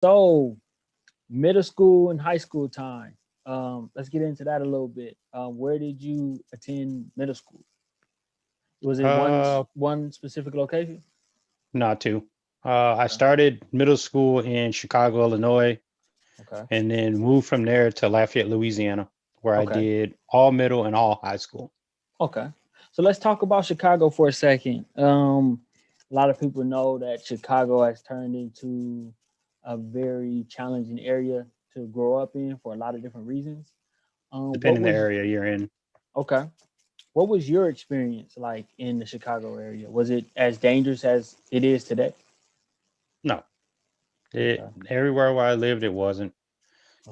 So, middle school and high school time. Let's get into that a little bit. Where did you attend middle school? Was it Uh, one specific location? Not to. I Okay. started middle school in Chicago, Illinois, Okay. and then moved from there to Lafayette, Louisiana, where I Okay. did all middle and all high school. Okay. So let's talk about Chicago for a second. A lot of people know that Chicago has turned into a very challenging area to grow up in for a lot of different reasons. What Depending the was area you're in. okay? What was your experience like in the Chicago area? Was it as dangerous as it is today? No, Okay. everywhere where I lived, it wasn't.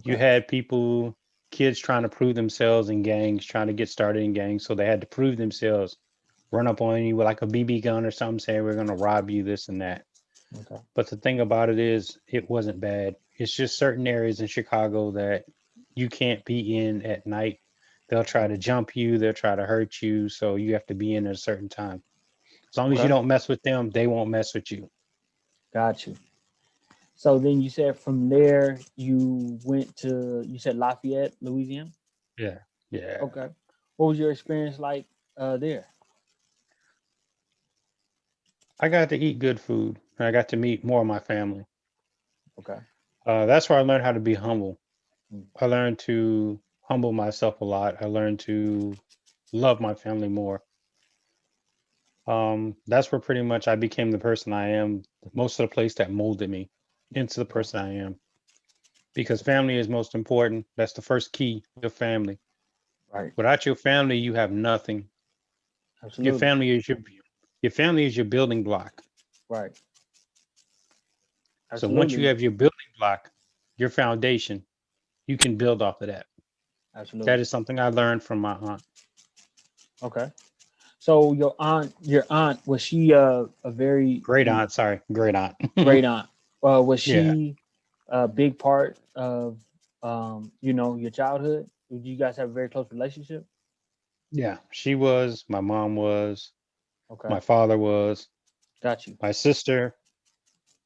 You Okay. had people, kids trying to prove themselves in gangs, trying to get started in gangs, so they had to prove themselves, run up on you with like a BB gun or something, saying we're gonna rob you, this and that. Okay. But the thing about it is, it wasn't bad. It's just certain areas in Chicago that you can't be in at night. They'll try to jump you, they'll try to hurt you, so you have to be in at a certain time. As long as you Okay. don't mess with them, they won't mess with you. Got you. So then you said from there you went to you said Lafayette, Louisiana. Yeah. Yeah. Okay. What was your experience like there? I got to eat good food. And I got to meet more of my family. Okay. That's where I learned how to be humble. Mm. I learned to humble myself a lot. I learned to love my family more. That's where pretty much I became the person I am. Most of the place that molded me into the Okay. person I am. Because Okay. family is most important. That's the first key, your family. Right. Without your family, you have nothing. Your Absolutely. family is your family is your building block. Right. So once you Absolutely. have your building block, your foundation, you can build off of that. That Absolutely. is something I learned from my aunt. Okay. So your aunt, was she a very Great aunt, sorry, great aunt. great aunt? Was Yeah, she a big part of your childhood? Did you guys have a very close relationship? yeah. She was, my mom was, Okay. my father was, Got you. my sister,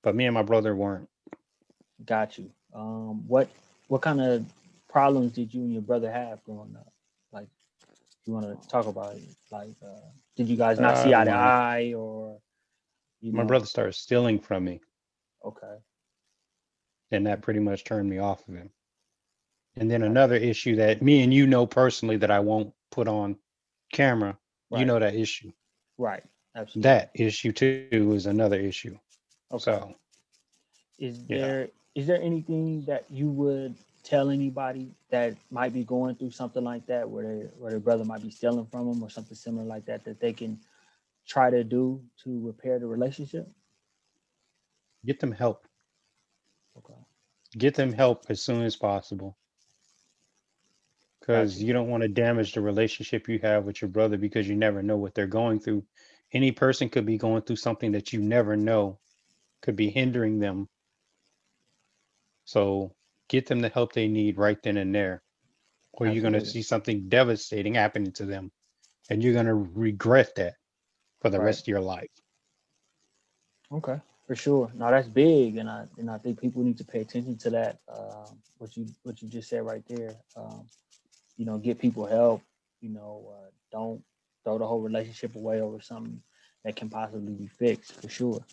but me and my brother weren't. Got you. What kind of problems did you and your brother have growing up? Like, you want to talk about it? Like, did you guys not see eye to Money. eye, or you My know? brother started stealing from me, Okay. and that pretty much turned me off of him. And then Got another issue that me and you know personally that I won't put on camera, you right. know that issue. Right. Absolutely. That issue too is another issue. Okay. So, Is yeah. there anything that you would tell anybody that might be going through something like that, where their brother might be stealing from them or something similar like that, that they can try to do to repair the relationship? Get them help. Okay. Get them help as soon as possible Got because you. you don't want to damage the relationship you have with your brother because you never know what they're going through. Any person could be going through something that you never know could be hindering them. So get them the help they need right then and there, or you're going to Absolutely. see something devastating happening to them and you're going to regret that for the Right. rest of your life. Okay. For sure. Now that's big, and I think people need to pay attention to that. What you just said right there. Get people help. Don't throw the whole relationship away over something that can possibly be fixed. For sure.